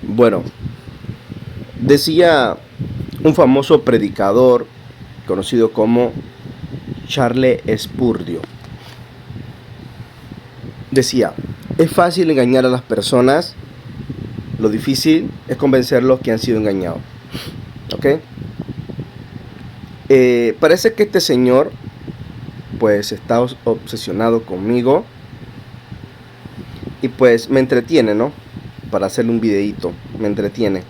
Bueno, decía un famoso predicador conocido como Charles Spurgeon. Decía, es fácil engañar a las personas, lo difícil es convencerlos que han sido engañados. ¿Ok? Parece que este señor pues está obsesionado conmigo y pues me entretiene, ¿no? Para hacerle un videíto, me entretiene.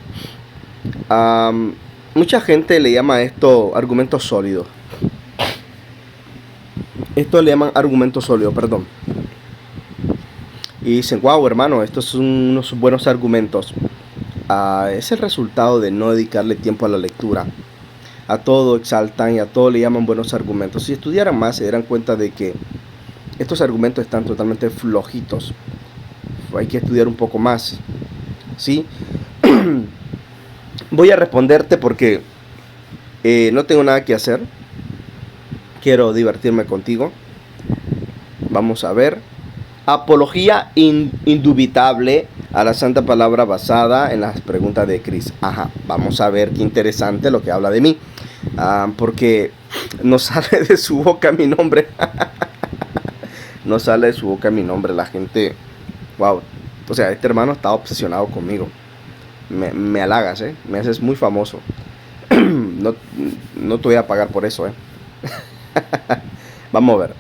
Mucha gente le llama a esto argumentos sólidos. Esto le llaman argumentos sólidos, perdón. Y dicen, wow, hermano, estos son unos buenos argumentos. Es el resultado de no dedicarle tiempo a la lectura. A todo exaltan y a todo le llaman buenos argumentos. Si estudiaran más se darán cuenta de que estos argumentos están totalmente flojitos. Hay que estudiar un poco más, ¿sí? Voy a responderte porque no tengo nada que hacer. Quiero divertirme contigo. Vamos a ver. Apología indubitable a la santa palabra basada en las preguntas de Chris. Ajá, vamos a ver qué interesante lo que habla de mí. Porque no sale de su boca mi nombre. No sale de su boca mi nombre. La gente, wow. O sea, este hermano está obsesionado conmigo. Me halagas, me haces muy famoso. No te voy a pagar por eso, Vamos a ver.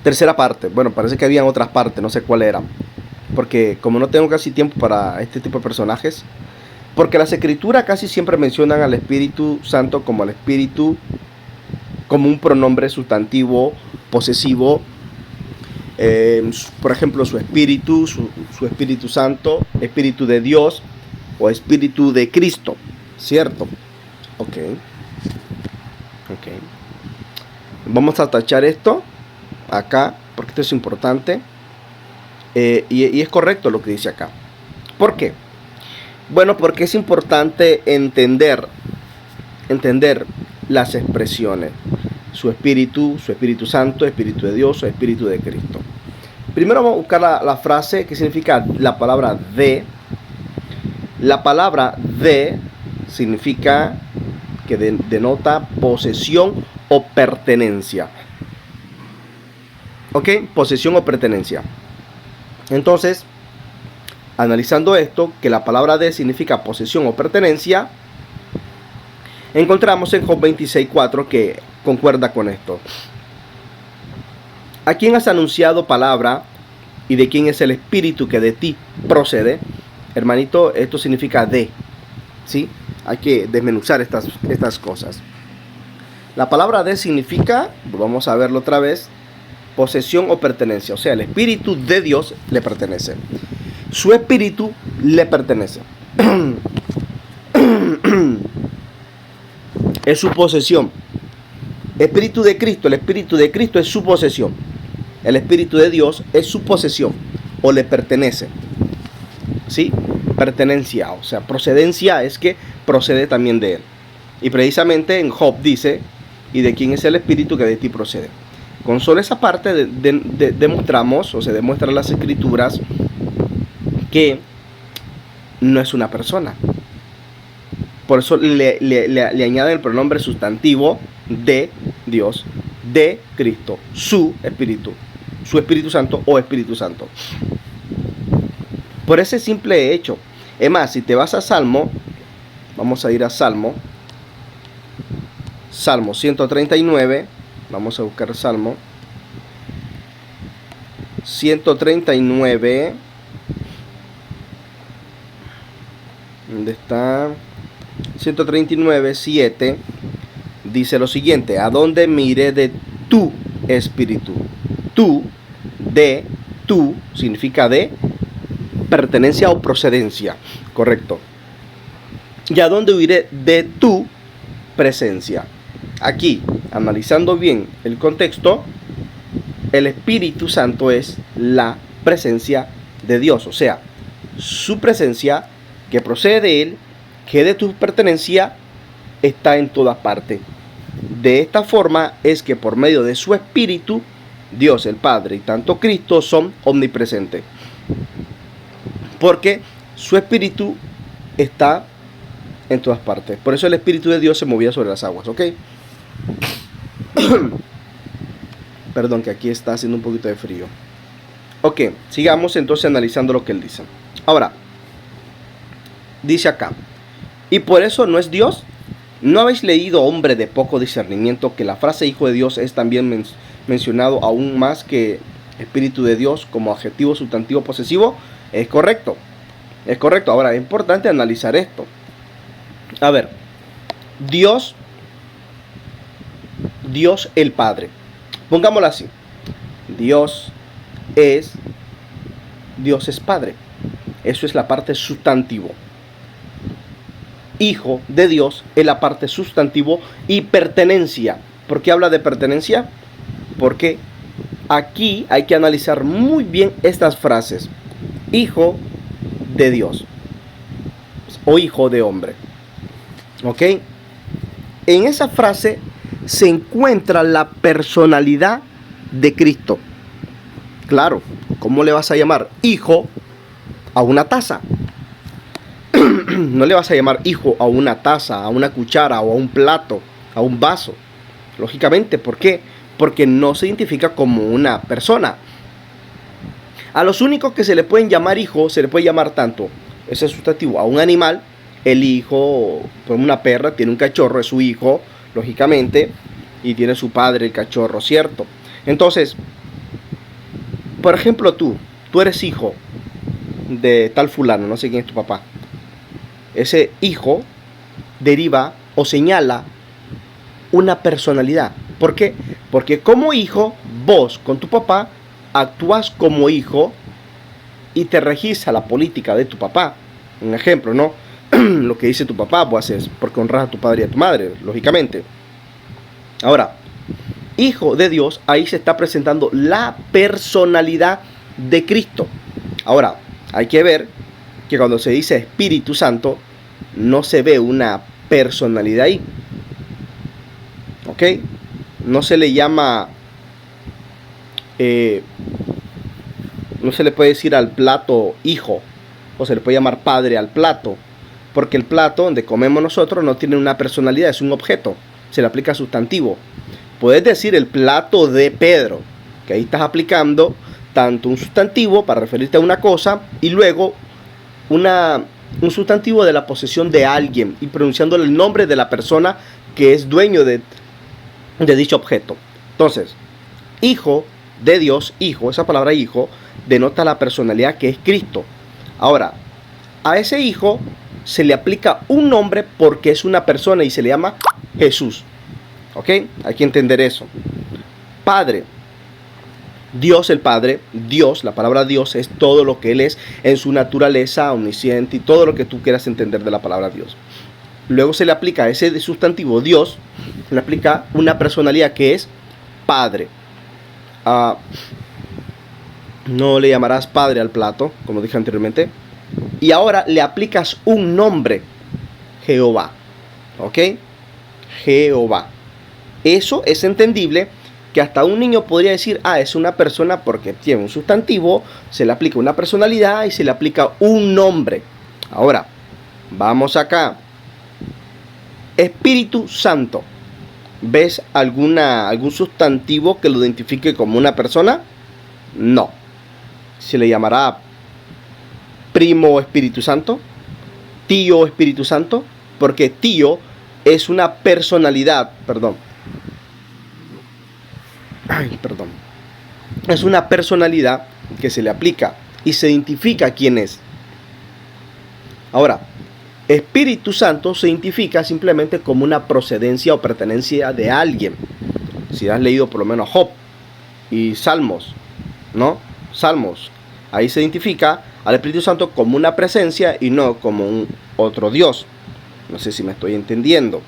Tercera parte. Bueno, parece que habían otras partes, no sé cuál eran. Porque como no tengo casi tiempo para este tipo de personajes, porque las escrituras casi siempre mencionan al Espíritu Santo como al Espíritu, como un pronombre sustantivo posesivo. Por ejemplo, su Espíritu, su Espíritu Santo, Espíritu de Dios o Espíritu de Cristo, ¿cierto? Ok. Vamos a tachar esto acá, porque esto es importante. Y es correcto lo que dice acá. ¿Por qué? Bueno, porque es importante entender las expresiones. Su Espíritu Santo, Espíritu de Dios o Espíritu de Cristo. Primero vamos a buscar la frase que significa la palabra de. La palabra de significa que denota posesión o pertenencia. ¿Ok? Posesión o pertenencia. Entonces, analizando esto, que la palabra de significa posesión o pertenencia, encontramos en Job 26:4 que concuerda con esto. ¿A quién has anunciado palabra y de quién es el espíritu que de ti procede? Hermanito, esto significa de, ¿sí? Hay que desmenuzar estas cosas. La palabra de significa, vamos a verlo otra vez, posesión o pertenencia. O sea, el espíritu de Dios le pertenece. Su espíritu le pertenece. Es su posesión. Espíritu de Cristo, el espíritu de Cristo es su posesión. El espíritu de Dios es su posesión o le pertenece. ¿Sí? Pertenencia, o sea, procedencia es que procede también de él. Y precisamente en Job dice, ¿y de quién es el espíritu que de ti procede? Con solo esa parte demostramos, o se demuestra en las escrituras, que no es una persona. Por eso le añade el pronombre sustantivo de Dios, de Cristo, su Espíritu Santo o Espíritu Santo. Por ese simple hecho. Es más, si te vas a Salmo, vamos a ir a Salmo 139, vamos a buscar Salmo 139, ¿dónde está? 139, 7, dice lo siguiente: ¿a dónde me iré de tu espíritu? Tú, de, tú, significa de pertenencia o procedencia, correcto. ¿Y a dónde huiré de tu presencia? Aquí, analizando bien el contexto, el Espíritu Santo es la presencia de Dios, o sea, su presencia que procede de Él, que de tu pertenencia está en todas partes. De esta forma es que por medio de su Espíritu, Dios el Padre y tanto Cristo son omnipresentes. Porque su espíritu está en todas partes. Por eso el Espíritu de Dios se movía sobre las aguas, ¿ok? Perdón, que aquí está haciendo un poquito de frío. Ok, sigamos entonces analizando lo que él dice. Ahora, dice acá, y por eso no es Dios. ¿No habéis leído, hombre de poco discernimiento, que la frase hijo de Dios es también mencionado aún más que Espíritu de Dios como adjetivo sustantivo posesivo? Es correcto. Es correcto. Ahora, es importante analizar esto. A ver, Dios el Padre. Pongámoslo así. Dios es Padre. Eso es la parte sustantivo. Hijo de Dios es la parte sustantivo y pertenencia. ¿Por qué habla de pertenencia? Porque aquí hay que analizar muy bien estas frases. Hijo de Dios o hijo de hombre. ¿Ok? En esa frase se encuentra la personalidad de Cristo. Claro, ¿cómo le vas a llamar hijo a una taza? No le vas a llamar hijo a una taza, a una cuchara o a un plato, a un vaso. Lógicamente, ¿por qué? Porque no se identifica como una persona. A los únicos que se le pueden llamar hijo, se le puede llamar tanto, ese es sustantivo, a un animal. El hijo, por una perra, tiene un cachorro, es su hijo, lógicamente, y tiene su padre el cachorro, ¿cierto? Entonces, por ejemplo, tú eres hijo de tal fulano, no sé quién es tu papá. Ese hijo deriva o señala una personalidad. ¿Por qué? Porque como hijo, vos con tu papá actúas como hijo y te registra la política de tu papá. Un ejemplo, ¿no? Lo que dice tu papá, vos haces porque honras a tu padre y a tu madre, lógicamente. Ahora, hijo de Dios, ahí se está presentando la personalidad de Cristo. Ahora, hay que ver que cuando se dice Espíritu Santo, no se ve una personalidad ahí. ¿Ok? No se le llama, no se le puede decir al plato hijo, o se le puede llamar padre al plato, porque el plato donde comemos nosotros no tiene una personalidad, es un objeto, se le aplica sustantivo. Puedes decir el plato de Pedro, que ahí estás aplicando tanto un sustantivo para referirte a una cosa y luego un sustantivo de la posesión de alguien y pronunciándole el nombre de la persona que es dueño de dicho objeto. Entonces, hijo de Dios, hijo, esa palabra hijo, denota la personalidad que es Cristo. Ahora, a ese hijo se le aplica un nombre porque es una persona y se le llama Jesús. ¿Ok? Hay que entender eso. Padre. Dios el Padre, Dios, la palabra Dios es todo lo que Él es en su naturaleza, omnisciente y todo lo que tú quieras entender de la palabra Dios. Luego se le aplica a ese sustantivo Dios, se le aplica una personalidad que es Padre. No le llamarás Padre al plato, como dije anteriormente. Y ahora le aplicas un nombre, Jehová. ¿Ok? Jehová. Eso es entendible, que hasta un niño podría decir, es una persona porque tiene un sustantivo, se le aplica una personalidad y se le aplica un nombre. Ahora, vamos acá. Espíritu Santo. ¿Ves algún sustantivo que lo identifique como una persona? No. Se le llamará primo Espíritu Santo, tío Espíritu Santo, porque tío es una personalidad, es una personalidad que se le aplica y se identifica quién es. Ahora, Espíritu Santo se identifica simplemente como una procedencia o pertenencia de alguien. Si has leído por lo menos Job y Salmos, ¿no? Salmos, ahí se identifica al Espíritu Santo como una presencia y no como un otro Dios. No sé si me estoy entendiendo.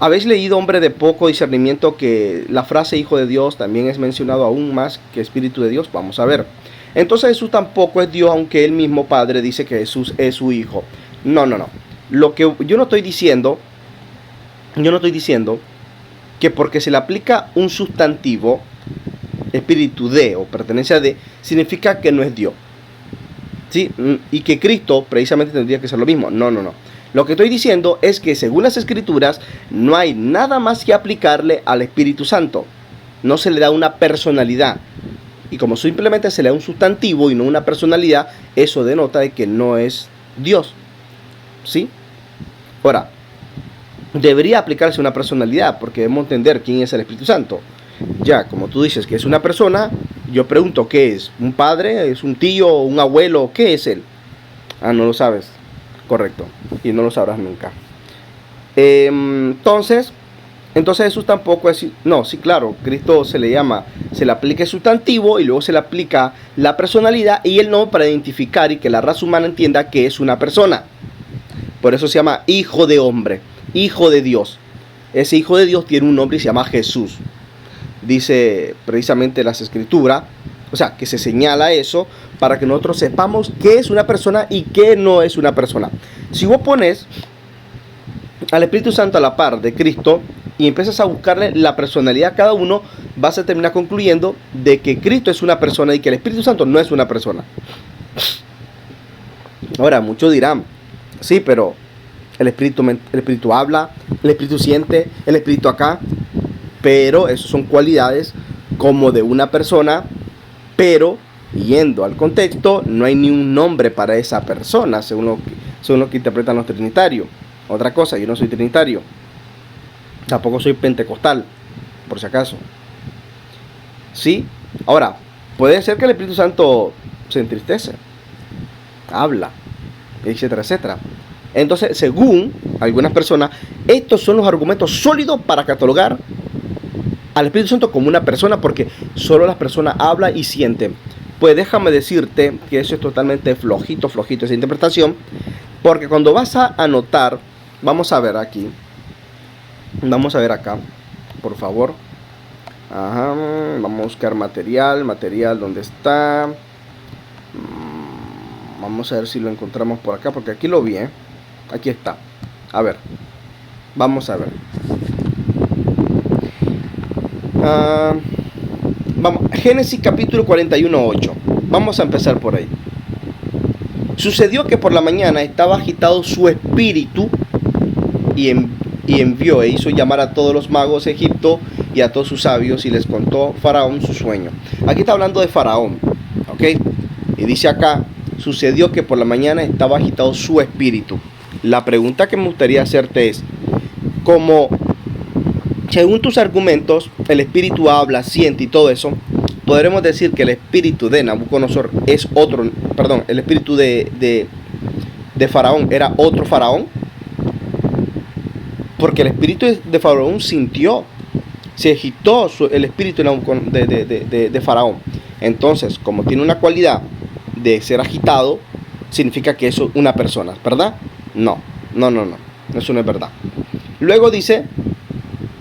¿Habéis leído, hombre de poco discernimiento, que la frase hijo de Dios también es mencionado aún más que Espíritu de Dios? Vamos a ver. Entonces Jesús tampoco es Dios, aunque el mismo Padre dice que Jesús es su hijo. No. Lo que yo no estoy diciendo que porque se le aplica un sustantivo, espíritu de o pertenencia de, significa que no es Dios. ¿sí? Y que Cristo precisamente tendría que ser lo mismo. No, no, no. Lo que estoy diciendo es que según las Escrituras no hay nada más que aplicarle al Espíritu Santo. No se le da una personalidad. Y como simplemente se le da un sustantivo y no una personalidad, eso denota de que no es Dios. ¿Sí? Ahora, debería aplicarse una personalidad porque debemos entender quién es el Espíritu Santo. Ya, como tú dices que es una persona, yo pregunto, ¿qué es? ¿Un padre? ¿Es un tío? ¿Un abuelo? ¿Qué es él? Ah, no lo sabes. Correcto. Y no lo sabrás nunca. Entonces Jesús tampoco es... No, sí, claro, Cristo se le aplica el sustantivo y luego se le aplica la personalidad y el nombre para identificar y que la raza humana entienda que es una persona. Por eso se llama Hijo de Hombre, Hijo de Dios. Ese Hijo de Dios tiene un nombre y se llama Jesús. Dice precisamente las Escrituras, o sea, que se señala eso para que nosotros sepamos qué es una persona y qué no es una persona. Si vos pones al Espíritu Santo a la par de Cristo y empiezas a buscarle la personalidad a cada uno, vas a terminar concluyendo de que Cristo es una persona y que el Espíritu Santo no es una persona. Ahora, muchos dirán, sí, pero el Espíritu habla, el Espíritu siente, el Espíritu acá, pero eso son cualidades como de una persona, pero yendo al contexto, no hay ni un nombre para esa persona, según lo que interpretan los trinitarios. Otra cosa, yo no soy trinitario, tampoco soy pentecostal, por si acaso. ¿Sí? Ahora, puede ser que el Espíritu Santo se entristece, habla, etcétera, etcétera. Entonces, según algunas personas, estos son los argumentos sólidos para catalogar al Espíritu Santo como una persona, porque solo las personas hablan y sienten. Pues déjame decirte que eso es totalmente flojito esa interpretación, porque cuando vas a anotar, vamos a ver aquí, vamos a ver acá, por favor. Ajá, vamos a buscar material, ¿dónde está? Vamos a ver si lo encontramos por acá, porque aquí lo vi, aquí está. A ver, vamos a ver. Vamos, Génesis capítulo 41:8. Vamos a empezar por ahí. Sucedió que por la mañana estaba agitado su espíritu y envió e hizo llamar a todos los magos de Egipto y a todos sus sabios y les contó Faraón su sueño. Aquí está hablando de Faraón, ¿ok? Y dice acá, sucedió que por la mañana estaba agitado su espíritu. La pregunta que me gustaría hacerte es, como según tus argumentos, el espíritu habla, siente y todo eso, podremos decir que el espíritu de Nabucodonosor es otro, perdón, el espíritu de Faraón era otro Faraón, porque el espíritu de Faraón sintió, se agitó el espíritu de Faraón. Entonces, como tiene una cualidad de ser agitado, significa que eso es una persona, ¿verdad? No, eso no es verdad. Luego dice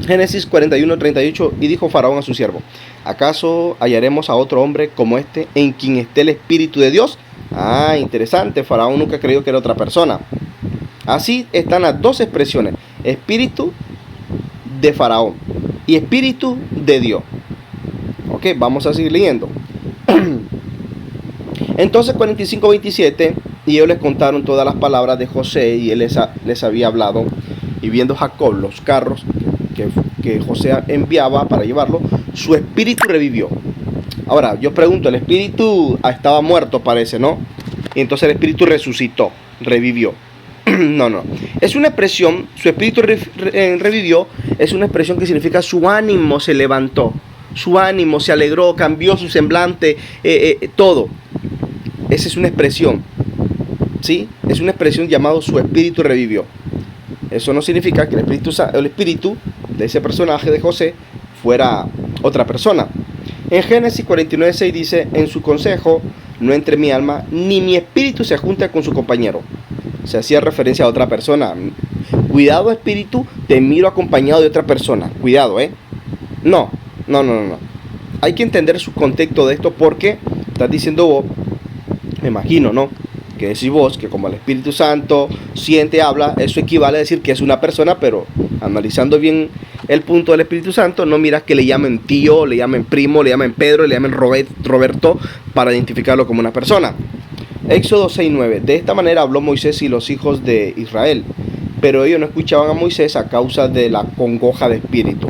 Génesis 41:38, y dijo Faraón a su siervo, ¿acaso hallaremos a otro hombre como este en quien esté el espíritu de Dios? Ah, interesante, Faraón nunca creyó que era otra persona. Así están las dos expresiones, espíritu de Faraón y espíritu de Dios. Ok, vamos a seguir leyendo. Entonces 45:27, y ellos les contaron todas las palabras de José, y él les había hablado, y viendo Jacob los carros que José enviaba para llevarlo, su espíritu revivió. Ahora, yo pregunto, el espíritu estaba muerto, parece, ¿no? Y entonces el espíritu resucitó, revivió. No. Es una expresión, su espíritu revivió, es una expresión que significa su ánimo se levantó, su ánimo se alegró, cambió su semblante, todo. Esa es una expresión, ¿sí? Es una expresión llamada su espíritu revivió. Eso no significa que el espíritu de ese personaje de José fuera otra persona. En Génesis 49:6 dice, en su consejo no entre mi alma, ni mi espíritu se junta con su compañero. Se hacía referencia a otra persona. Cuidado, espíritu, te miro acompañado de otra persona. Cuidado, No. Hay que entender su contexto de esto, porque estás diciendo vos, me imagino, ¿no? Que decís vos que como el Espíritu Santo siente, habla, eso equivale a decir que es una persona, pero analizando bien el punto del Espíritu Santo, no miras que le llamen tío, le llamen primo, le llamen Pedro, le llamen Roberto para identificarlo como una persona. Éxodo 6:9. De esta manera habló Moisés y los hijos de Israel, pero ellos no escuchaban a Moisés a causa de la congoja de espíritu.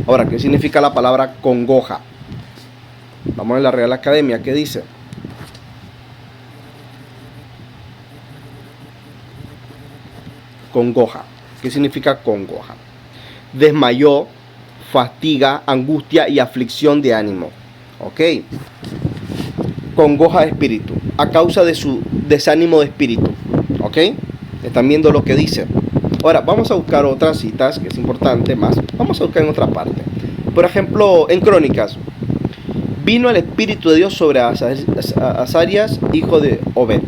Ahora, ¿qué significa la palabra congoja? Vamos a la Real Academia, ¿qué dice? Congoja. ¿Qué significa congoja? Desmayó, fatiga, angustia y aflicción de ánimo. Ok. Congoja de espíritu, a causa de su desánimo de espíritu. Ok. Están viendo lo que dice. Ahora, vamos a buscar otras citas, que es importante más. Vamos a buscar en otra parte. Por ejemplo, en Crónicas. Vino el Espíritu de Dios sobre Azarías, hijo de Obed.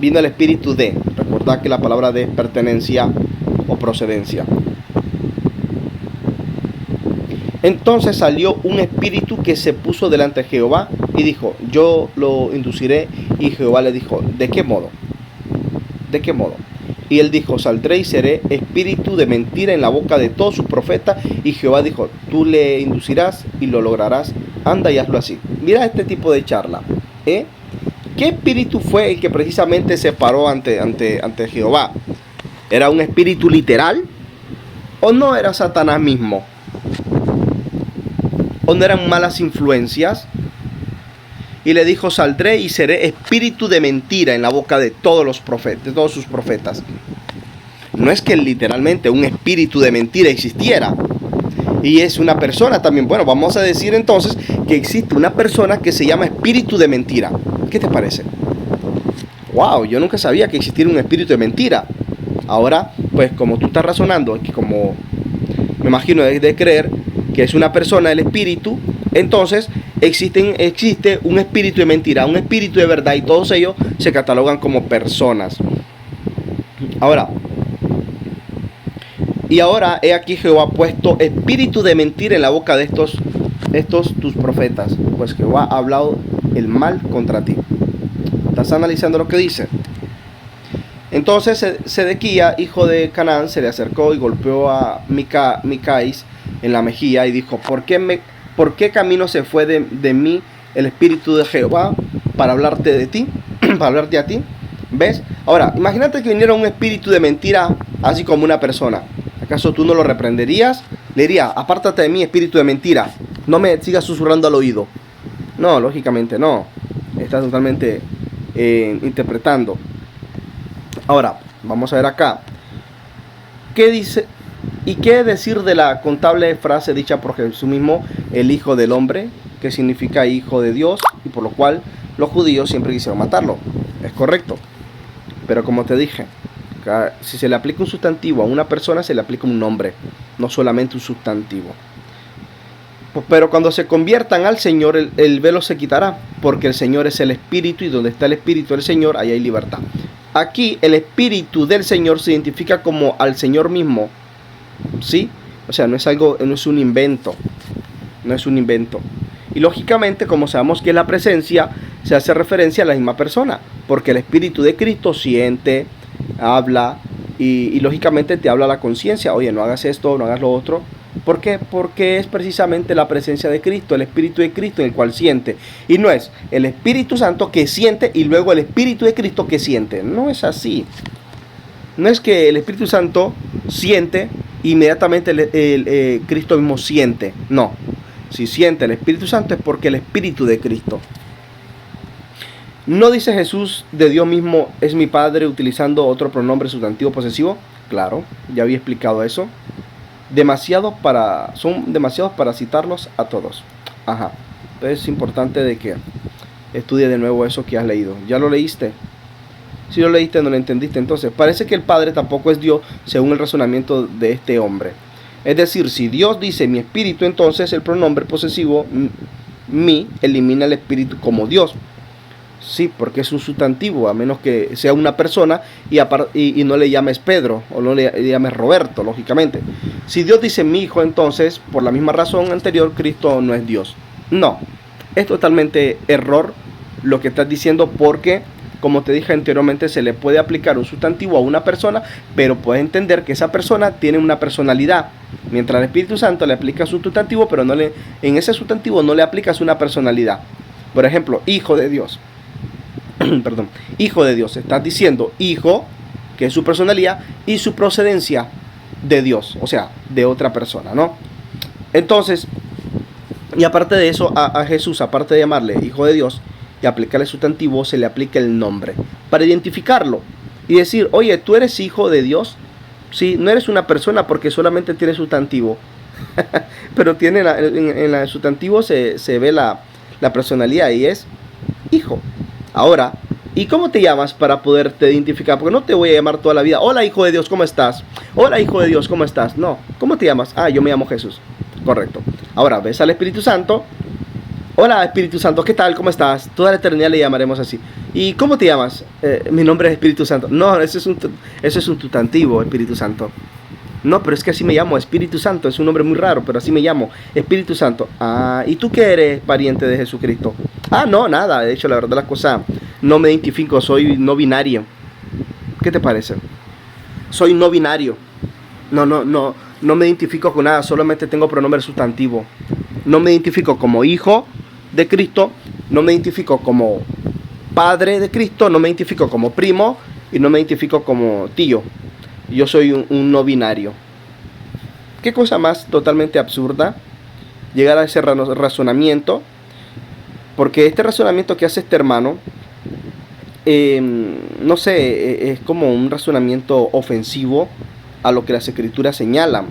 Vino el Espíritu de. Recordad que la palabra de es pertenencia o procedencia. Entonces salió un espíritu que se puso delante de Jehová y dijo, yo lo induciré. Y Jehová le dijo, ¿de qué modo? ¿De qué modo? Y él dijo, saldré y seré espíritu de mentira en la boca de todos sus profetas. Y Jehová dijo, tú le inducirás y lo lograrás. Anda y hazlo así. Mira este tipo de charla. ¿Qué espíritu fue el que precisamente se paró ante Jehová? ¿Era un espíritu literal? ¿O no era Satanás mismo? ¿O no eran malas influencias? Y le dijo, saldré y seré espíritu de mentira en la boca de todos los profetas, de todos sus profetas. No es que literalmente un espíritu de mentira existiera. Y es una persona también. Bueno, vamos a decir entonces que existe una persona que se llama espíritu de mentira. ¿Qué te parece? Wow, yo nunca sabía que existiera un espíritu de mentira. Ahora, pues como tú estás razonando, que como me imagino de creer que es una persona, el espíritu, entonces existe un espíritu de mentira, un espíritu de verdad, y todos ellos se catalogan como personas. Ahora, he aquí Jehová ha puesto espíritu de mentira en la boca de estos tus profetas, pues Jehová ha hablado el mal contra ti. ¿Estás analizando lo que dice? Entonces Sedequía, hijo de Canaán, se le acercó y golpeó a Micaías en la mejilla y dijo, ¿por qué camino se fue de mí el espíritu de Jehová para hablarte de ti? Para hablarte a ti. ¿Ves? Ahora, imagínate que viniera un espíritu de mentira, así como una persona. ¿Acaso tú no lo reprenderías? Le diría, apártate de mí, espíritu de mentira. No me sigas susurrando al oído. No, lógicamente no. Estás totalmente interpretando. Ahora, vamos a ver acá. ¿Qué dice? ¿Y qué decir de la contable frase dicha por Jesús mismo, el Hijo del Hombre, que significa Hijo de Dios, y por lo cual los judíos siempre quisieron matarlo? Es correcto. Pero como te dije, si se le aplica un sustantivo a una persona, se le aplica un nombre, no solamente un sustantivo. Pero cuando se conviertan al Señor, el velo se quitará, porque el Señor es el Espíritu, y donde está el Espíritu del Señor, ahí hay libertad. Aquí el Espíritu del Señor se identifica como al Señor mismo, ¿sí? O sea, no es un invento, no es un invento. Y lógicamente, como sabemos que es la presencia, se hace referencia a la misma persona, porque el Espíritu de Cristo siente, habla, y lógicamente te habla la conciencia. Oye, no hagas esto, no hagas lo otro. ¿Por qué? Porque es precisamente la presencia de Cristo, el Espíritu de Cristo en el cual siente. Y no es el Espíritu Santo que siente y luego el Espíritu de Cristo que siente. No es así. No es que el Espíritu Santo siente, inmediatamente Cristo mismo siente. No. Si siente el Espíritu Santo es porque el Espíritu de Cristo. ¿No dice Jesús de Dios mismo, es mi Padre, utilizando otro pronombre sustantivo posesivo? Claro, ya había explicado eso. Son demasiados para citarlos a todos. Ajá. Entonces es importante de que estudie de nuevo eso que has leído. ¿Ya lo leíste? Si lo leíste, no lo entendiste. Entonces parece que el Padre tampoco es Dios según el razonamiento de este hombre. Es decir, si Dios dice mi espíritu, entonces el pronombre posesivo mi elimina el espíritu como Dios. Sí, porque es un sustantivo, a menos que sea una persona y no le llames Pedro o no le llames Roberto, lógicamente. Si Dios dice mi hijo, entonces, por la misma razón anterior, Cristo no es Dios. No, es totalmente error lo que estás diciendo, porque, como te dije anteriormente, se le puede aplicar un sustantivo a una persona, pero puedes entender que esa persona tiene una personalidad. Mientras al Espíritu Santo le aplicas un sustantivo, pero en ese sustantivo no le aplicas una personalidad. Por ejemplo, Hijo de Dios. perdón, hijo de Dios. Estás diciendo hijo, que es su personalidad, y su procedencia de Dios, o sea, de otra persona, ¿no? Entonces, y aparte de eso, a Jesús, aparte de llamarle hijo de Dios y aplicarle sustantivo, se le aplica el nombre para identificarlo y decir, oye, tú eres hijo de Dios. Sí, no eres una persona porque solamente tiene sustantivo, pero tiene en el sustantivo se ve la personalidad y es hijo. Ahora, ¿y cómo te llamas para poderte identificar? Porque no te voy a llamar toda la vida, hola hijo de Dios, ¿cómo estás? Hola hijo de Dios, ¿cómo estás? No, ¿cómo te llamas? Ah, yo me llamo Jesús. Correcto. Ahora, ves al Espíritu Santo. Hola Espíritu Santo, ¿qué tal? ¿Cómo estás? Toda la eternidad le llamaremos así. ¿Y cómo te llamas? Mi nombre es Espíritu Santo. No, ese es un sustantivo, Espíritu Santo. No, pero es que así me llamo, Espíritu Santo. Es un nombre muy raro, pero así me llamo, Espíritu Santo. Ah, ¿y tú qué eres, pariente de Jesucristo? Ah, no, nada. De hecho, la verdad, la cosa, no me identifico, soy no binario. ¿Qué te parece? Soy no binario. No me identifico con nada, solamente tengo pronombre sustantivo. No me identifico como hijo de Cristo, no me identifico como padre de Cristo, no me identifico como primo y no me identifico como tío. Yo soy un no binario. ¿Qué cosa más totalmente absurda? Llegar a ese razonamiento, porque este razonamiento que hace este hermano, no sé, es como un razonamiento ofensivo a lo que las escrituras señalan.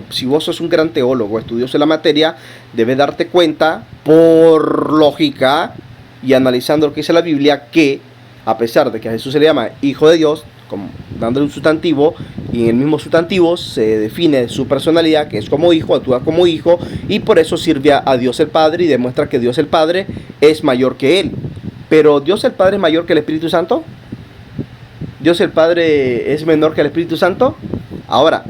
Si vos sos un gran teólogo, estudioso de la materia, debes darte cuenta, por lógica y analizando lo que dice la Biblia, que a pesar de que a Jesús se le llama hijo de Dios, como dándole un sustantivo, y en el mismo sustantivo se define su personalidad, que es como hijo, actúa como hijo, y por eso sirve a Dios el Padre y demuestra que Dios el Padre es mayor que él. Pero ¿Dios el Padre es mayor que el Espíritu Santo? ¿Dios el Padre es menor que el Espíritu Santo? Ahora,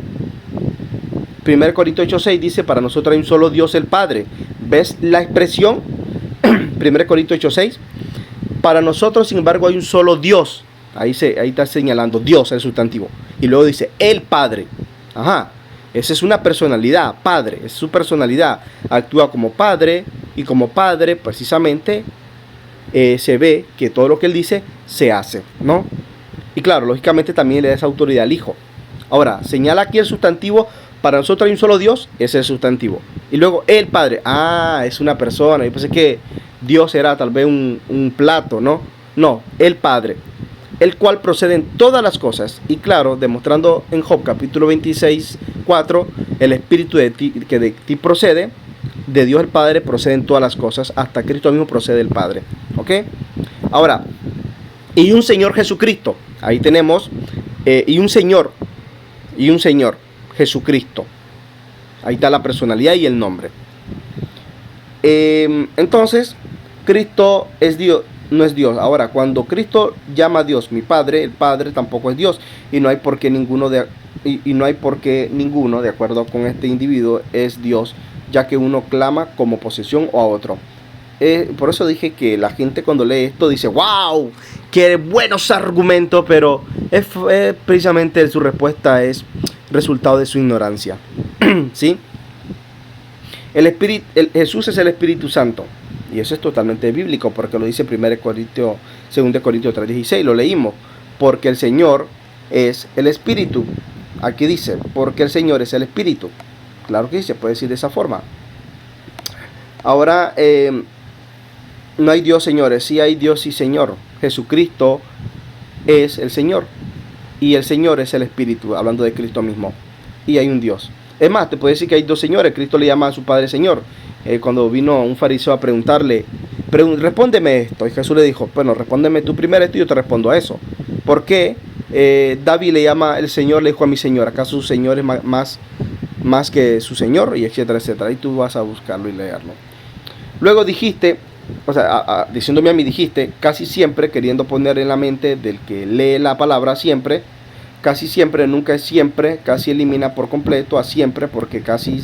1 Corintios 8:6 dice, para nosotros hay un solo Dios el Padre. ¿Ves la expresión? 1 Corintios 8:6. Para nosotros, sin embargo, hay un solo Dios. Ahí está señalando Dios, el sustantivo. Y luego dice, el Padre. Ajá. Esa es una personalidad, Padre. Es su personalidad. Actúa como Padre. Y como Padre, precisamente, se ve que todo lo que él dice se hace, ¿no? Y claro, lógicamente también le da esa autoridad al Hijo. Ahora, señala aquí el sustantivo. Para nosotros hay un solo Dios, ese es el sustantivo. Y luego el Padre, es una persona. Yo pensé que Dios era tal vez un plato, ¿no? No, el Padre, el cual procede en todas las cosas. Y claro, demostrando en Job capítulo 26:4, el Espíritu que de ti procede, de Dios el Padre procede en todas las cosas, hasta Cristo mismo procede del Padre. ¿Ok? Ahora, y un Señor Jesucristo, ahí tenemos, y un Señor, Jesucristo. Ahí está la personalidad y el nombre. Entonces, Cristo es Dios, no es Dios. Ahora, cuando Cristo llama a Dios mi Padre, el Padre tampoco es Dios. Y no hay por qué ninguno, de acuerdo con este individuo, es Dios, ya que uno clama como posesión o a otro. Por eso dije que la gente cuando lee esto dice, wow, qué buenos argumentos, pero precisamente su respuesta es resultado de su ignorancia. ¿Sí? Jesús es el Espíritu Santo, y eso es totalmente bíblico, porque lo dice 2 Corintios 3:16, lo leímos, porque el Señor es el Espíritu. Aquí dice, porque el Señor es el Espíritu. Claro que sí, se puede decir de esa forma. Ahora, no hay Dios, señores, sí hay Dios y Señor. Jesucristo es el Señor, y el Señor es el Espíritu, hablando de Cristo mismo, y hay un Dios. Es más, te puedo decir que hay dos señores. Cristo le llama a su Padre Señor. Cuando vino un fariseo a preguntarle, respóndeme esto, y Jesús le dijo, bueno, respóndeme tú primero esto y yo te respondo a eso. ¿Por qué David le llama el Señor, le dijo a mi Señor? ¿Acaso su Señor es más que su Señor? Y etcétera, etcétera. Y tú vas a buscarlo y leerlo. Luego dijiste, diciéndome a mí, dijiste, casi siempre, queriendo poner en la mente del que lee la palabra siempre, casi siempre, nunca es siempre, casi elimina por completo a siempre, porque casi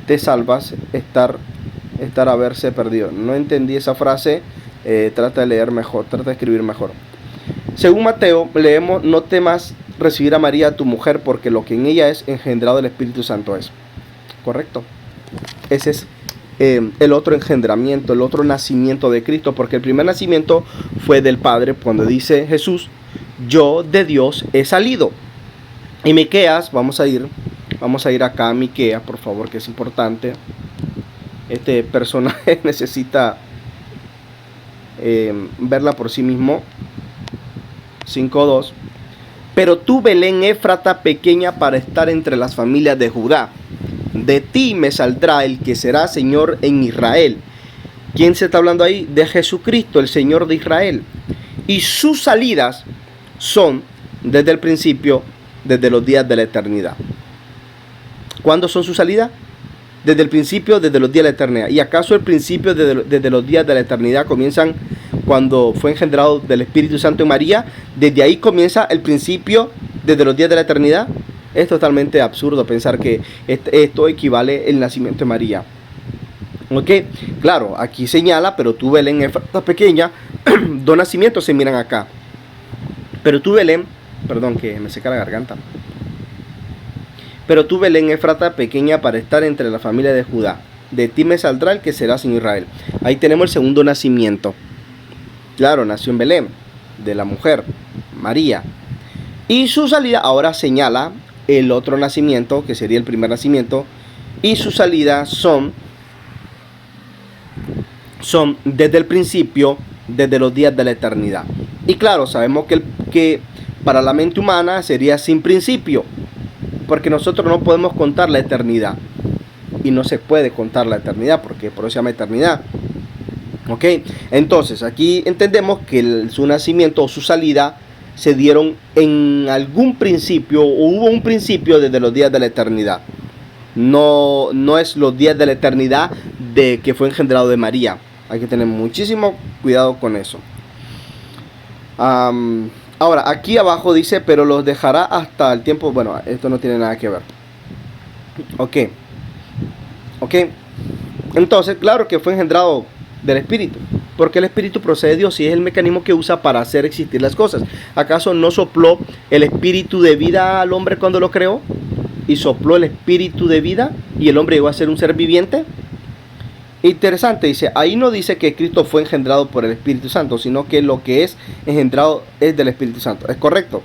te salvas estar haberse perdido. No entendí esa frase, trata de leer mejor, trata de escribir mejor. Según Mateo, leemos, no temas recibir a María, tu mujer, porque lo que en ella es engendrado del Espíritu Santo es. ¿Correcto? Ese es el otro engendramiento, el otro nacimiento de Cristo, porque el primer nacimiento fue del Padre, cuando dice Jesús, yo de Dios he salido. Y Miqueas, vamos a ir acá a Miqueas, por favor, que es importante. Este personaje necesita verla por sí mismo. 5:2. Pero tú, Belén Éfrata, pequeña para estar entre las familias de Judá, de ti me saldrá el que será Señor en Israel. ¿Quién se está hablando ahí? De Jesucristo, el Señor de Israel. Y sus salidas son desde el principio, desde los días de la eternidad. ¿Cuándo son sus salidas? Desde el principio, desde los días de la eternidad. ¿Y acaso el principio desde los días de la eternidad comienzan cuando fue engendrado del Espíritu Santo en María? ¿Desde ahí comienza el principio desde los días de la eternidad? Es totalmente absurdo pensar que esto equivale al nacimiento de María. ¿Ok? Claro, aquí señala, pero tú, Belén, Éfrata pequeña, dos nacimientos se miran acá. Pero tú, Belén, perdón que me seca la garganta. Pero tú, Belén Éfrata, pequeña para estar entre la familia de Judá, de ti me saldrá el que será sin Israel. Ahí tenemos el segundo nacimiento. Claro, nació en Belén, de la mujer, María. Y su salida ahora señala el otro nacimiento, que sería el primer nacimiento. Y su salida son desde el principio, desde los días de la eternidad. Y claro, sabemos que para la mente humana sería sin principio, porque nosotros no podemos contar la eternidad. Y no se puede contar la eternidad, porque por eso se llama eternidad. ¿Ok? Entonces, aquí entendemos que su nacimiento o su salida se dieron en algún principio, o hubo un principio desde los días de la eternidad. No es los días de la eternidad de que fue engendrado de María. Hay que tener muchísimo cuidado con eso. Ahora, aquí abajo dice, pero los dejará hasta el tiempo. Bueno, esto no tiene nada que ver. Ok. Entonces, claro que fue engendrado del Espíritu, porque el Espíritu procede de Dios y es el mecanismo que usa para hacer existir las cosas. ¿Acaso no sopló el Espíritu de vida al hombre cuando lo creó? Y sopló el Espíritu de vida y el hombre llegó a ser un ser viviente. Interesante, dice, ahí no dice que Cristo fue engendrado por el Espíritu Santo, sino que lo que es engendrado es del Espíritu Santo. Es correcto.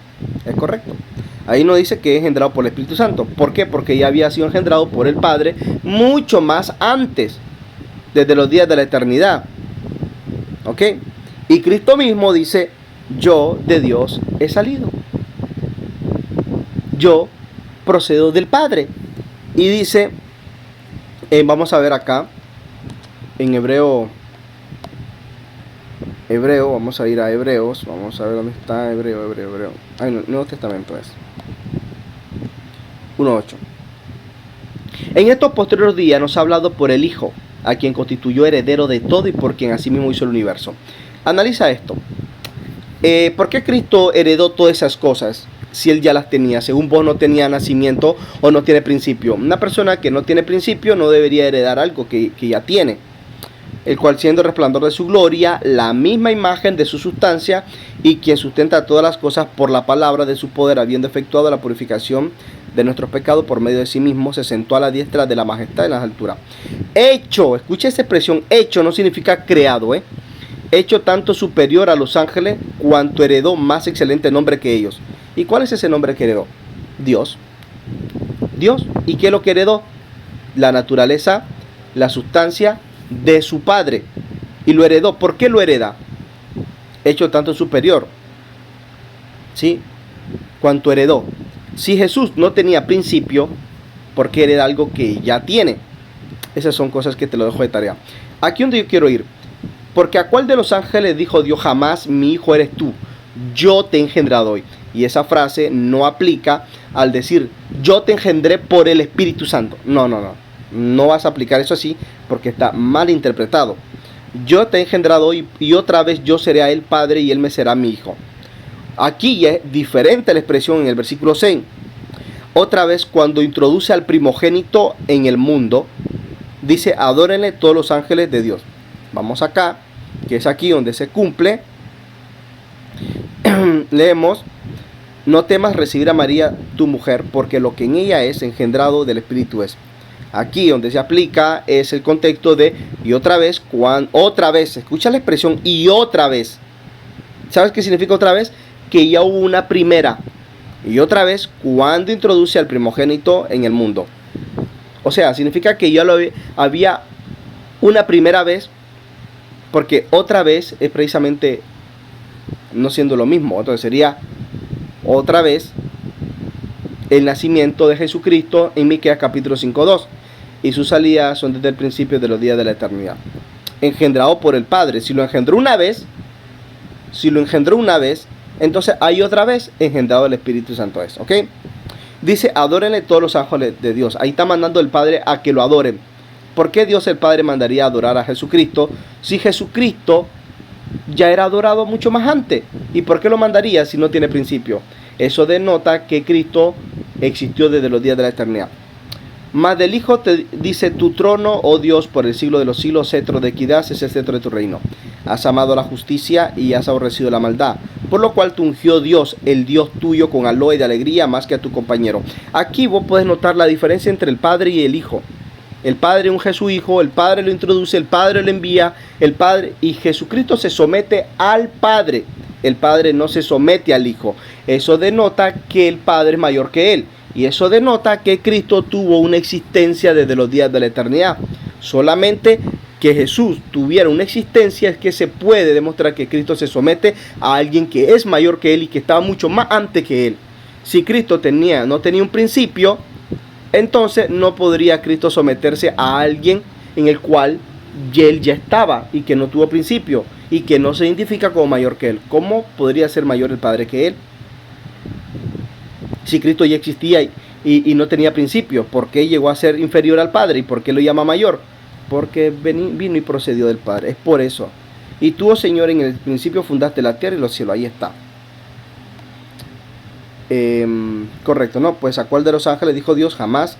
Ahí no dice que es engendrado por el Espíritu Santo. ¿Por qué? Porque ya había sido engendrado por el Padre mucho más antes, desde los días de la eternidad. ¿Ok? Y Cristo mismo dice, yo de Dios he salido. Yo procedo del Padre. Y dice, vamos a ver acá, en Hebreo, vamos a ir a Hebreos, vamos a ver dónde está Hebreo. Nuevo Testamento es 1:8. En estos posteriores días nos ha hablado por el Hijo, a quien constituyó heredero de todo y por quien asimismo hizo el universo. Analiza esto. ¿Por qué Cristo heredó todas esas cosas si Él ya las tenía? Según vos, no tenía nacimiento o no tiene principio. Una persona que no tiene principio no debería heredar algo que ya tiene. El cual, siendo el resplandor de su gloria, la misma imagen de su sustancia, y quien sustenta todas las cosas por la palabra de su poder, habiendo efectuado la purificación de nuestros pecados por medio de sí mismo, se sentó a la diestra de la majestad en las alturas. Hecho, escucha esa expresión, hecho no significa creado, hecho tanto superior a los ángeles, cuanto heredó más excelente nombre que ellos. ¿Y cuál es ese nombre que heredó? Dios. ¿Y qué es lo que heredó? La naturaleza, la sustancia de su Padre. Y lo heredó. ¿Por qué lo hereda? Hecho tanto superior, ¿sí? Cuanto heredó. Si Jesús no tenía principio, ¿por qué hereda algo que ya tiene? Esas son cosas que te lo dejo de tarea. Aquí donde yo quiero ir. Porque a cuál de los ángeles dijo Dios jamás, mi hijo eres tú, yo te he engendrado hoy. Y esa frase no aplica al decir yo te engendré por el Espíritu Santo. No vas a aplicar eso así porque está mal interpretado. Yo te he engendrado hoy y otra vez yo seré a él padre y él me será mi hijo. Aquí ya es diferente la expresión en el versículo 6. Otra vez, cuando introduce al primogénito en el mundo, dice adórenle todos los ángeles de Dios. Vamos acá, que es aquí donde se cumple. Leemos, no temas recibir a María tu mujer, porque lo que en ella es engendrado del Espíritu es. Aquí donde se aplica es el contexto de y otra vez, otra vez, escucha la expresión y otra vez. ¿Sabes qué significa otra vez? Que ya hubo una primera. Y otra vez, cuando introduce al primogénito en el mundo. O sea, significa que ya había una primera vez, porque otra vez es precisamente no siendo lo mismo. Entonces sería otra vez el nacimiento de Jesucristo en Miqueas capítulo 5:2. Y sus salidas son desde el principio de los días de la eternidad. Engendrado por el Padre. Si lo engendró una vez, entonces hay otra vez engendrado el Espíritu Santo es, ¿ok? Dice, adórenle todos los ángeles de Dios. Ahí está mandando el Padre a que lo adoren. ¿Por qué Dios el Padre mandaría a adorar a Jesucristo si Jesucristo ya era adorado mucho más antes? ¿Y por qué lo mandaría si no tiene principio? Eso denota que Cristo existió desde los días de la eternidad. Mas del Hijo te dice, tu trono, oh Dios, por el siglo de los siglos, cetro de equidad es el cetro de tu reino. Has amado la justicia y has aborrecido la maldad, por lo cual te ungió Dios, el Dios tuyo, con aloe de alegría más que a tu compañero. Aquí vos puedes notar la diferencia entre el Padre y el Hijo. El Padre unge a su Hijo, el Padre lo introduce, el Padre lo envía, el Padre, y Jesucristo se somete al Padre. El Padre no se somete al Hijo. Eso denota que el Padre es mayor que Él. Y eso denota que Cristo tuvo una existencia desde los días de la eternidad. Solamente que Jesús tuviera una existencia es que se puede demostrar que Cristo se somete a alguien que es mayor que Él y que estaba mucho más antes que Él. Si Cristo no tenía un principio, entonces no podría Cristo someterse a alguien en el cual Él ya estaba y que no tuvo principio y que no se identifica como mayor que Él. ¿Cómo podría ser mayor el Padre que Él? Si Cristo ya existía y no tenía principio, ¿por qué llegó a ser inferior al Padre? ¿Y por qué lo llama mayor? Porque vino y procedió del Padre, es por eso. Y tú, oh Señor, en el principio fundaste la tierra y los cielos, ahí está. Correcto, ¿no? Pues a cuál de los ángeles dijo Dios, jamás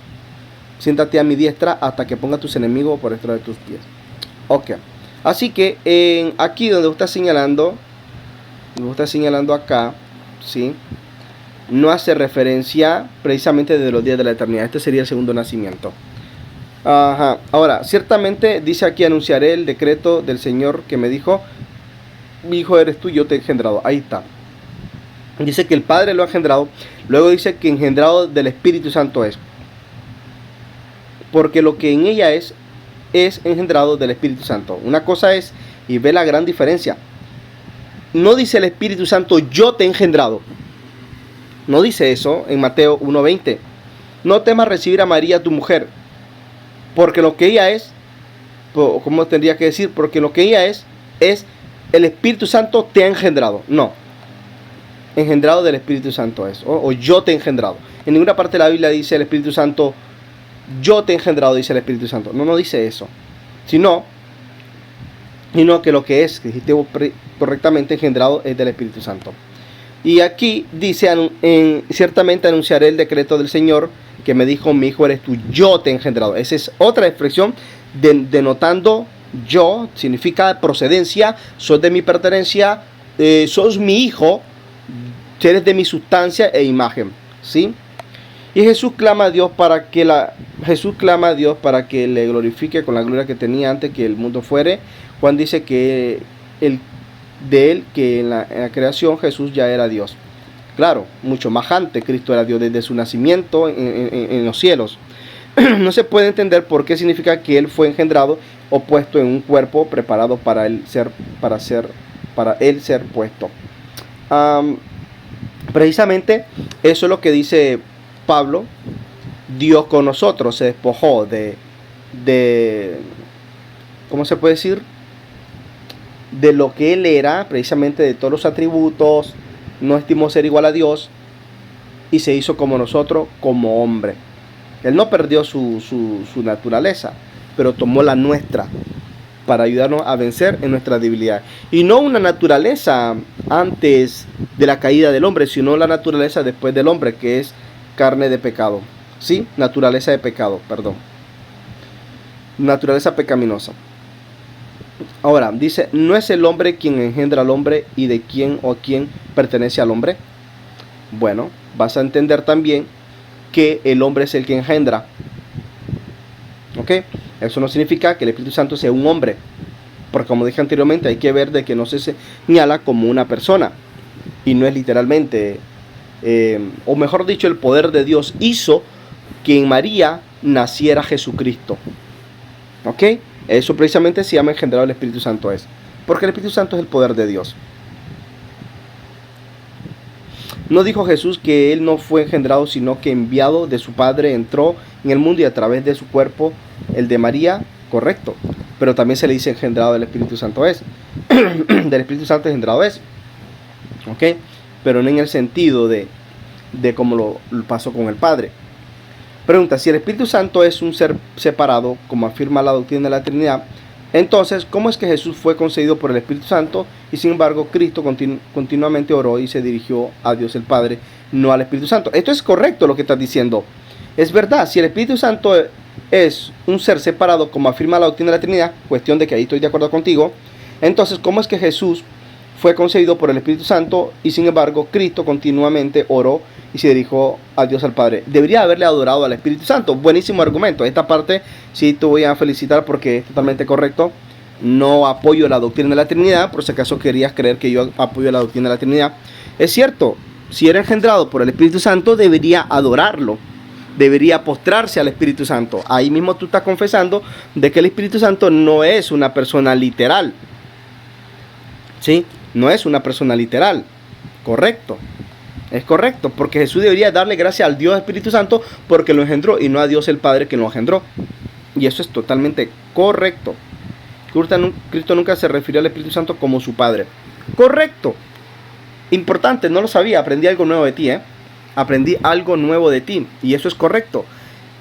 siéntate a mi diestra hasta que ponga a tus enemigos por estrado de tus pies. Ok, así que aquí donde usted está señalando acá, ¿sí? No hace referencia precisamente desde los días de la eternidad. Este sería el segundo nacimiento. Ajá. Ahora, ciertamente dice aquí, anunciaré el decreto del Señor que me dijo, mi hijo eres tú, yo te he engendrado. Ahí está. Dice que el Padre lo ha engendrado. Luego dice que engendrado del Espíritu Santo es. Porque lo que en ella es engendrado del Espíritu Santo. Una cosa es, y ve la gran diferencia. No dice el Espíritu Santo, yo te he engendrado. No dice eso en Mateo 1:20. No temas recibir a María tu mujer, porque lo que ella es, ¿cómo tendría que decir? Porque lo que ella es el Espíritu Santo te ha engendrado. No, engendrado del Espíritu Santo es, o yo te he engendrado. En ninguna parte de la Biblia dice el Espíritu Santo, yo te he engendrado, dice el Espíritu Santo. No dice eso, sino que lo que es, que dijiste correctamente, engendrado es del Espíritu Santo. Y aquí dice, ciertamente anunciaré el decreto del Señor que me dijo, mi hijo eres tú, yo te he engendrado. Esa es otra expresión denotando yo, significa procedencia, sos de mi pertenencia, sos mi hijo, eres de mi sustancia e imagen, ¿sí? Y Jesús clama a Dios para que le glorifique con la gloria que tenía antes que el mundo fuere. Juan dice que de él que en la creación Jesús ya era Dios. Claro, mucho más antes Cristo era Dios desde su nacimiento en los cielos. No se puede entender por qué significa que él fue engendrado o puesto en un cuerpo preparado para él ser puesto. Precisamente eso es lo que dice Pablo. Dios con nosotros se despojó de ¿cómo se puede decir? De lo que él era, precisamente de todos los atributos, no estimó ser igual a Dios y se hizo como nosotros, como hombre. Él no perdió su naturaleza, pero tomó la nuestra para ayudarnos a vencer en nuestra debilidad. Y no una naturaleza antes de la caída del hombre, sino la naturaleza después del hombre, que es carne de pecado. ¿Sí? Naturaleza de pecado, perdón. Naturaleza pecaminosa. Ahora, dice, ¿no es el hombre quien engendra al hombre y de quién o quién pertenece al hombre? Bueno, vas a entender también que el hombre es el que engendra. ¿ok? Eso no significa que el Espíritu Santo sea un hombre, porque como dije anteriormente, hay que ver de que no se señala como una persona, y no es literalmente, o mejor dicho, el poder de Dios hizo que en María naciera Jesucristo, ¿ok? Eso precisamente se llama engendrado el Espíritu Santo es, porque el Espíritu Santo es el poder de Dios. No dijo Jesús que él no fue engendrado, sino que enviado de su Padre entró en el mundo y a través de su cuerpo, el de María, correcto. Pero también se le dice engendrado del Espíritu Santo es. Del Espíritu Santo engendrado es. ¿Ok? Pero no en el sentido de como lo pasó con el Padre. Pregunta, si el Espíritu Santo es un ser separado, como afirma la doctrina de la Trinidad, entonces, ¿cómo es que Jesús fue concebido por el Espíritu Santo y sin embargo Cristo continuamente oró y se dirigió a Dios el Padre, no al Espíritu Santo? Esto es correcto lo que estás diciendo. Es verdad, si el Espíritu Santo es un ser separado, como afirma la doctrina de la Trinidad, cuestión de que ahí estoy de acuerdo contigo, entonces, ¿cómo es que Jesús fue concebido por el Espíritu Santo y sin embargo Cristo continuamente oró y se dirigió a Dios al Padre? Debería haberle adorado al Espíritu Santo. Buenísimo argumento. Esta parte sí te voy a felicitar porque es totalmente correcto. No apoyo la doctrina de la Trinidad, por si acaso querías creer que yo apoyo la doctrina de la Trinidad. Es cierto, si era engendrado por el Espíritu Santo, debería adorarlo, debería postrarse al Espíritu Santo. Ahí mismo tú estás confesando de que el Espíritu Santo no es una persona literal. ¿Sí? No es una persona literal. Correcto. Es correcto, porque Jesús debería darle gracias al Dios Espíritu Santo porque lo engendró y no a Dios el Padre que lo engendró. Y eso es totalmente correcto. Cristo nunca se refirió al Espíritu Santo como su Padre. Correcto. Importante, no lo sabía, aprendí algo nuevo de ti, Aprendí algo nuevo de ti y eso es correcto.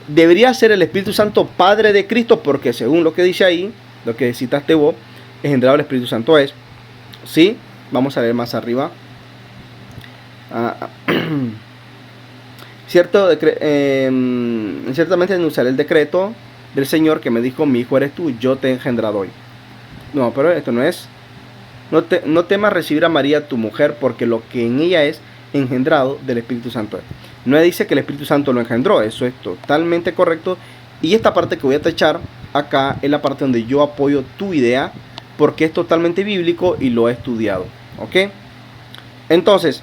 Debería ser el Espíritu Santo Padre de Cristo porque según lo que dice ahí, lo que citaste vos, engendrado el Espíritu Santo es. ¿Sí? Vamos a leer más arriba. Ciertamente anunciaré el decreto del Señor que me dijo: mi hijo eres tú, yo te he engendrado hoy. No, pero esto no es. No temas recibir a María tu mujer, porque lo que en ella es engendrado del Espíritu Santo es. No dice que el Espíritu Santo lo engendró, eso es totalmente correcto. Y esta parte que voy a tachar acá es la parte donde yo apoyo tu idea, porque es totalmente bíblico y lo he estudiado. ¿Ok? Entonces,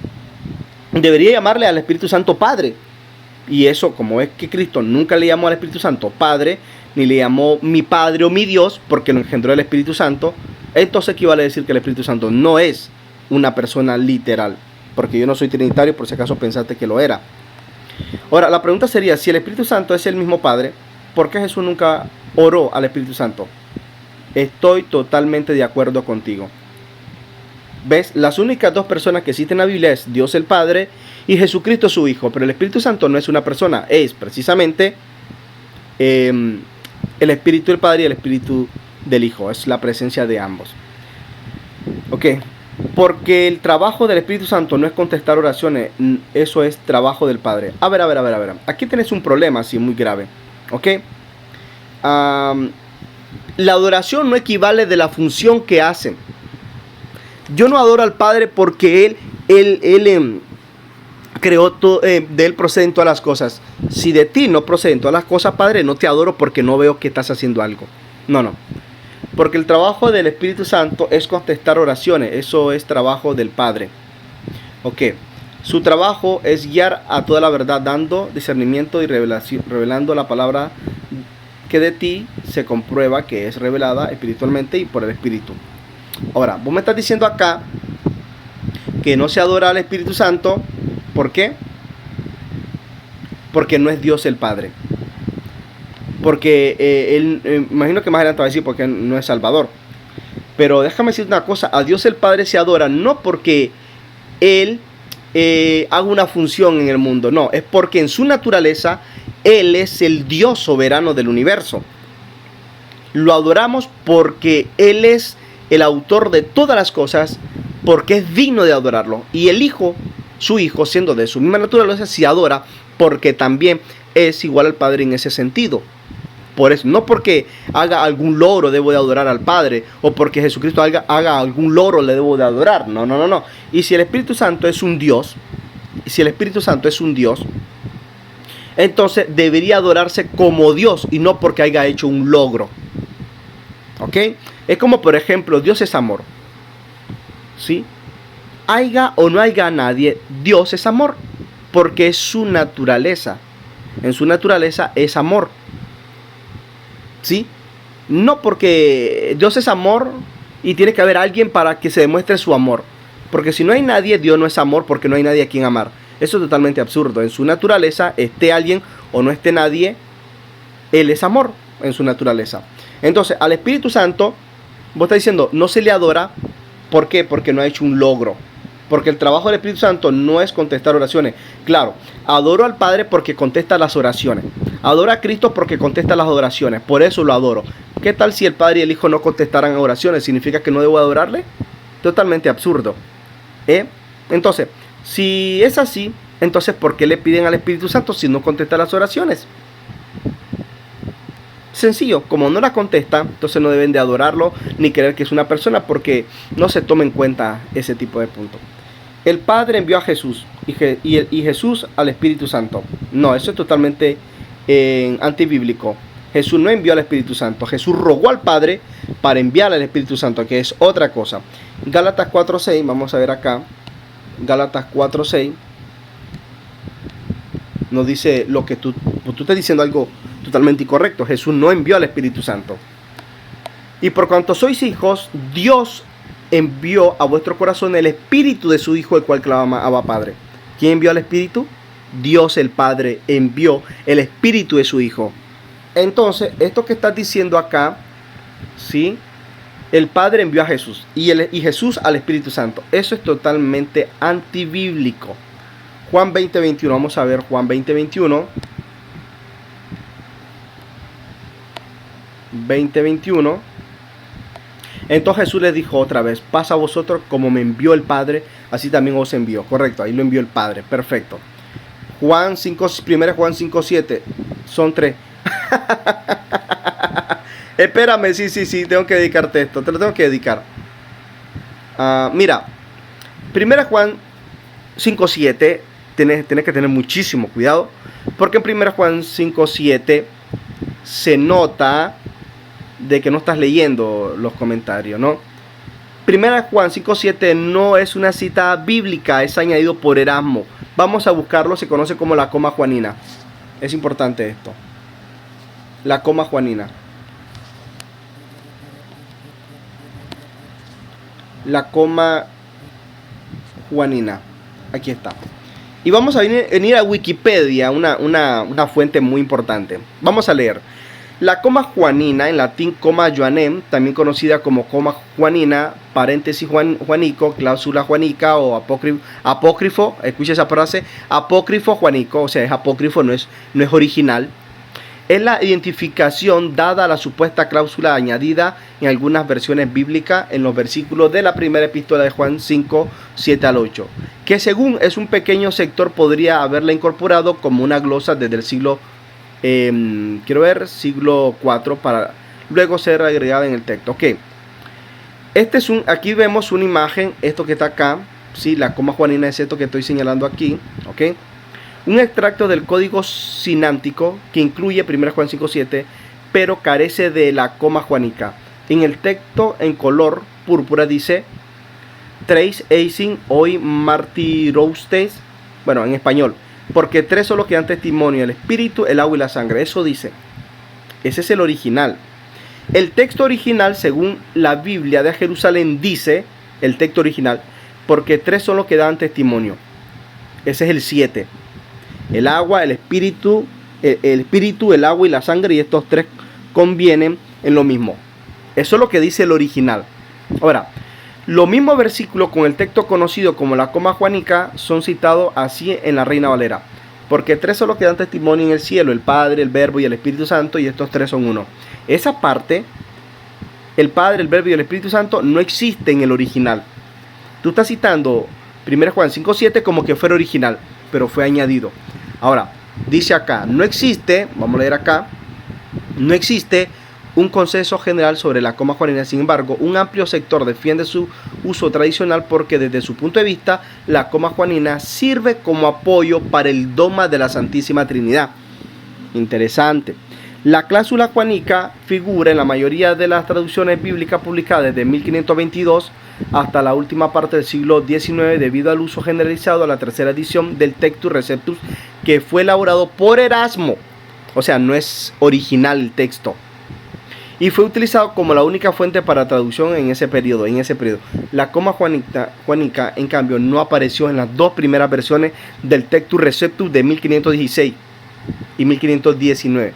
debería llamarle al Espíritu Santo Padre. Y eso, como es que Cristo nunca le llamó al Espíritu Santo Padre, ni le llamó mi Padre o mi Dios, porque lo engendró el Espíritu Santo, entonces equivale a decir que el Espíritu Santo no es una persona literal. Porque yo no soy trinitario, por si acaso pensaste que lo era. Ahora, la pregunta sería, si el Espíritu Santo es el mismo Padre, ¿por qué Jesús nunca oró al Espíritu Santo? Estoy totalmente de acuerdo contigo. ¿Ves? Las únicas dos personas que existen en la Biblia es Dios el Padre y Jesucristo su Hijo. Pero el Espíritu Santo no es una persona, es precisamente el Espíritu del Padre y el Espíritu del Hijo. Es la presencia de ambos. Ok. Porque el trabajo del Espíritu Santo no es contestar oraciones, eso es trabajo del Padre. A ver. Aquí tenés un problema así muy grave. Ok. La adoración no equivale de la función que hacen. Yo no adoro al Padre porque Él creó todo, de Él proceden todas las cosas. Si de ti no proceden todas las cosas, Padre, no te adoro porque no veo que estás haciendo algo. No. Porque el trabajo del Espíritu Santo es contestar oraciones. Eso es trabajo del Padre. Ok. Su trabajo es guiar a toda la verdad, dando discernimiento y revelando la palabra que de ti se comprueba que es revelada espiritualmente y por el Espíritu. Ahora, vos me estás diciendo acá que no se adora al Espíritu Santo. ¿Por qué? Porque no es Dios el Padre. Porque él, imagino que más adelante va a decir porque no es Salvador. Pero déjame decir una cosa, a Dios el Padre se adora no porque Él haga una función en el mundo, no, es porque en su naturaleza Él es el Dios soberano del universo. Lo adoramos porque Él es el autor de todas las cosas, porque es digno de adorarlo. Y el Hijo, su Hijo, siendo de su misma naturaleza, se adora porque también es igual al Padre en ese sentido. Por eso, no porque haga algún logro debo de adorar al Padre, o porque Jesucristo haga algún logro le debo de adorar. No. Y si el Espíritu Santo es un Dios, entonces debería adorarse como Dios y no porque haya hecho un logro. ¿Ok? Es como, por ejemplo, Dios es amor. ¿Sí? Haya o no haya nadie, Dios es amor, porque es su naturaleza. En su naturaleza es amor. ¿Sí? No porque Dios es amor y tiene que haber alguien para que se demuestre su amor. Porque si no hay nadie, Dios no es amor porque no hay nadie a quien amar. Eso es totalmente absurdo. En su naturaleza, esté alguien o no esté nadie, Él es amor en su naturaleza. Entonces, al Espíritu Santo, vos estás diciendo, no se le adora. ¿Por qué? Porque no ha hecho un logro. Porque el trabajo del Espíritu Santo no es contestar oraciones. Claro, adoro al Padre porque contesta las oraciones. Adoro a Cristo porque contesta las oraciones. Por eso lo adoro. ¿Qué tal si el Padre y el Hijo no contestaran oraciones? ¿Significa que no debo adorarle? Totalmente absurdo. Entonces, si es así, entonces ¿por qué le piden al Espíritu Santo si no contesta las oraciones? Sencillo, como no la contesta, entonces no deben de adorarlo ni creer que es una persona porque no se toma en cuenta ese tipo de puntos. El Padre envió a Jesús y Jesús al Espíritu Santo. No, eso es totalmente antibíblico. Jesús no envió al Espíritu Santo. Jesús rogó al Padre para enviar al Espíritu Santo, que es otra cosa. Gálatas 4:6, vamos a ver acá. Gálatas 4:6 nos dice lo que tú estás diciendo algo totalmente incorrecto. Jesús no envió al Espíritu Santo. Y por cuanto sois hijos, Dios envió a vuestro corazón el Espíritu de su Hijo, el cual clama Abba Padre. ¿Quién envió al Espíritu? Dios el Padre envió el Espíritu de su Hijo. Entonces, esto que estás diciendo acá, ¿sí? El Padre envió a Jesús y Jesús al Espíritu Santo. Eso es totalmente antibíblico. Juan 20:21, vamos a ver Juan 20:21. 20:21. Entonces Jesús les dijo otra vez: pasa a vosotros como me envió el Padre, así también os envió. Correcto, ahí lo envió el Padre, perfecto. Juan 5, 1 Juan 5:7, son 3. Espérame, sí, tengo que dedicarte esto, te lo tengo que dedicar. Mira, 1 Juan 5:7, tienes que tener muchísimo cuidado, porque en 1 Juan 5:7 se nota de que no estás leyendo los comentarios, ¿no? 1 Juan 5:7 no es una cita bíblica, es añadido por Erasmo. Vamos a buscarlo, se conoce como la coma juanina. Es importante esto. La coma juanina. La coma juanina. Aquí está. Y vamos a venir a Wikipedia, una fuente muy importante. Vamos a leer. La coma juanina, en latín coma Joannem, también conocida como coma juanina, paréntesis juanico, cláusula juanica o apócrifo, escucha esa frase, apócrifo juanico, o sea, es apócrifo, no es original. Es la identificación dada a la supuesta cláusula añadida en algunas versiones bíblicas en los versículos de la primera epístola de Juan 5, 7 al 8, que según es un pequeño sector podría haberla incorporado como una glosa desde el siglo siglo 4 para luego ser agregada en el texto. Ok, aquí vemos una imagen, esto que está acá, ¿sí? La coma juanina es esto que estoy señalando aquí, ok. Un extracto del código sinántico que incluye 1 Juan 5:7, pero carece de la coma juanica. En el texto en color púrpura dice: Tres eisen hoy martirostes, bueno, en español, porque tres son los que dan testimonio: el espíritu, el agua y la sangre. Eso dice. Ese es el original. El texto original, según la Biblia de Jerusalén, dice, el texto original, porque tres son los que dan testimonio. Ese es el 7. El agua, el espíritu, el agua y la sangre, y estos tres convienen en lo mismo. Eso es lo que dice el original. Ahora, los mismos versículos con el texto conocido como la coma juanica son citados así en la Reina Valera. Porque tres son los que dan testimonio en el cielo: el Padre, el Verbo y el Espíritu Santo, y estos tres son uno. Esa parte, el Padre, el Verbo y el Espíritu Santo, no existe en el original. Tú estás citando 1 Juan 5:7 como que fuera original, pero fue añadido. Ahora, dice acá, no existe, vamos a leer acá, no existe un consenso general sobre la coma juanina. Sin embargo, un amplio sector defiende su uso tradicional porque desde su punto de vista la coma juanina sirve como apoyo para el dogma de la Santísima Trinidad. Interesante. La cláusula juanica figura en la mayoría de las traducciones bíblicas publicadas desde 1522 hasta la última parte del siglo XIX debido al uso generalizado a la tercera edición del Textus Receptus, que fue elaborado por Erasmo. O sea, no es original el texto. Y fue utilizado como la única fuente para traducción en ese periodo. La coma juanica, en cambio, no apareció en las dos primeras versiones del Textus Receptus de 1516 y 1519.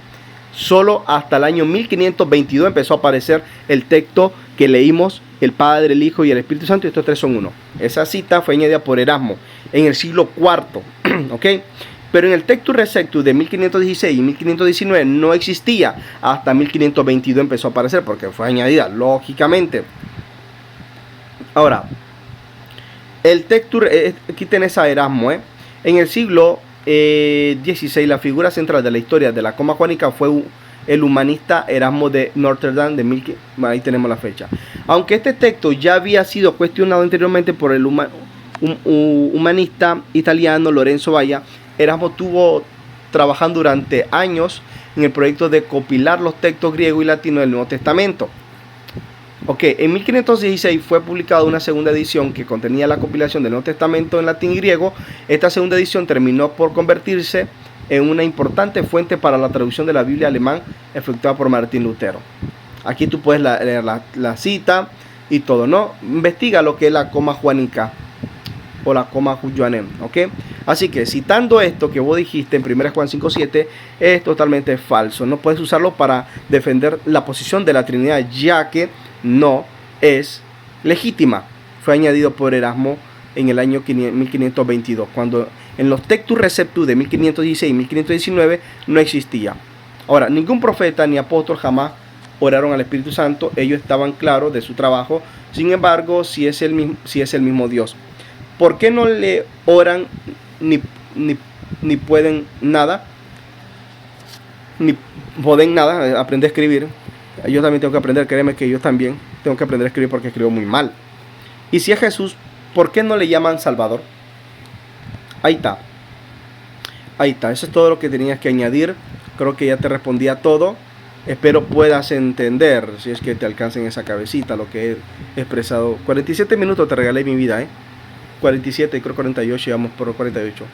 Solo hasta el año 1522 empezó a aparecer el texto que leímos, el Padre, el Hijo y el Espíritu Santo, y estos tres son uno. Esa cita fue añadida por Erasmo en el siglo IV, ¿ok? Pero en el Textus Receptus de 1516 y 1519 no existía. Hasta 1522 empezó a aparecer porque fue añadida, lógicamente. Ahora, el Textus, aquí tenés a Erasmo, en el siglo XVI, la figura central de la historia de la coma juanica fue el humanista Erasmo de Notre Dame, ahí tenemos la fecha. Aunque este texto ya había sido cuestionado anteriormente por el humanista italiano Lorenzo Valla, Erasmo estuvo trabajando durante años en el proyecto de compilar los textos griegos y latinos del Nuevo Testamento. En 1516 fue publicada una segunda edición que contenía la compilación del Nuevo Testamento en latín y griego. Esta segunda edición terminó por convertirse en una importante fuente para la traducción de la Biblia alemán efectuada por Martín Lutero. Aquí tú puedes leer la cita y todo, ¿no? Investiga lo que es la coma juanica o la coma juanem, ¿ok? Así que citando esto que vos dijiste en 1 Juan 5:7 es totalmente falso. No puedes usarlo para defender la posición de la Trinidad, ya que no es legítima. Fue añadido por Erasmo en el año 1522, cuando en los Textus Receptus de 1516 y 1519 no existía. Ahora, ningún profeta ni apóstol jamás oraron al Espíritu Santo. Ellos estaban claros de su trabajo. Sin embargo, si es el mismo Dios, ¿por qué no le oran ni pueden nada? Ni pueden nada. Aprende a escribir. Yo también tengo que aprender, créeme que yo también tengo que aprender a escribir porque escribo muy mal. Y si es Jesús, ¿por qué no le llaman Salvador? Ahí está, eso es todo lo que tenías que añadir. Creo que ya te respondí a todo. Espero puedas entender, si es que te alcanza en esa cabecita, lo que he expresado. 47 minutos te regalé mi vida, 47, creo 48, llevamos por 48.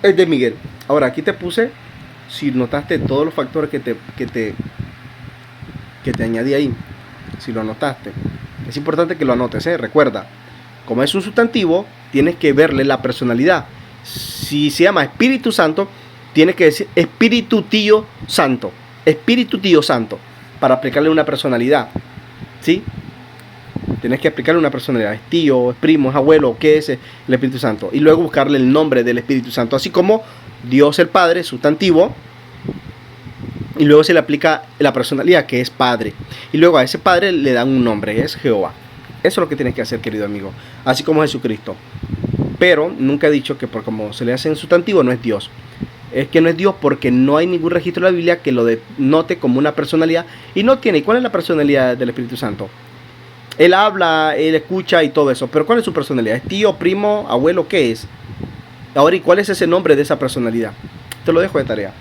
Es de Miguel. Ahora, aquí te puse, si notaste todos los factores que te añadí ahí, si lo anotaste. Es importante que lo anotes, recuerda, como es un sustantivo, tienes que verle la personalidad. Si se llama Espíritu Santo, tienes que decir Espíritu Tío Santo, para aplicarle una personalidad, ¿sí? Tienes que aplicarle una personalidad, es tío, es primo, es abuelo, ¿qué es el Espíritu Santo? Y luego buscarle el nombre del Espíritu Santo, así como Dios el Padre, sustantivo, y luego se le aplica la personalidad, que es Padre, y luego a ese Padre le dan un nombre, es Jehová. Eso es lo que tienes que hacer, querido amigo, así como Jesucristo. Pero nunca he dicho que por como se le hace en sustantivo no es Dios. Es que no es Dios porque no hay ningún registro de la Biblia que lo denote como una personalidad, y no tiene. ¿Y cuál es la personalidad del Espíritu Santo? Él habla, él escucha y todo eso, pero ¿cuál es su personalidad? ¿Es tío, primo, abuelo? ¿Qué es? Ahora, ¿y cuál es ese nombre de esa personalidad? Te lo dejo de tarea.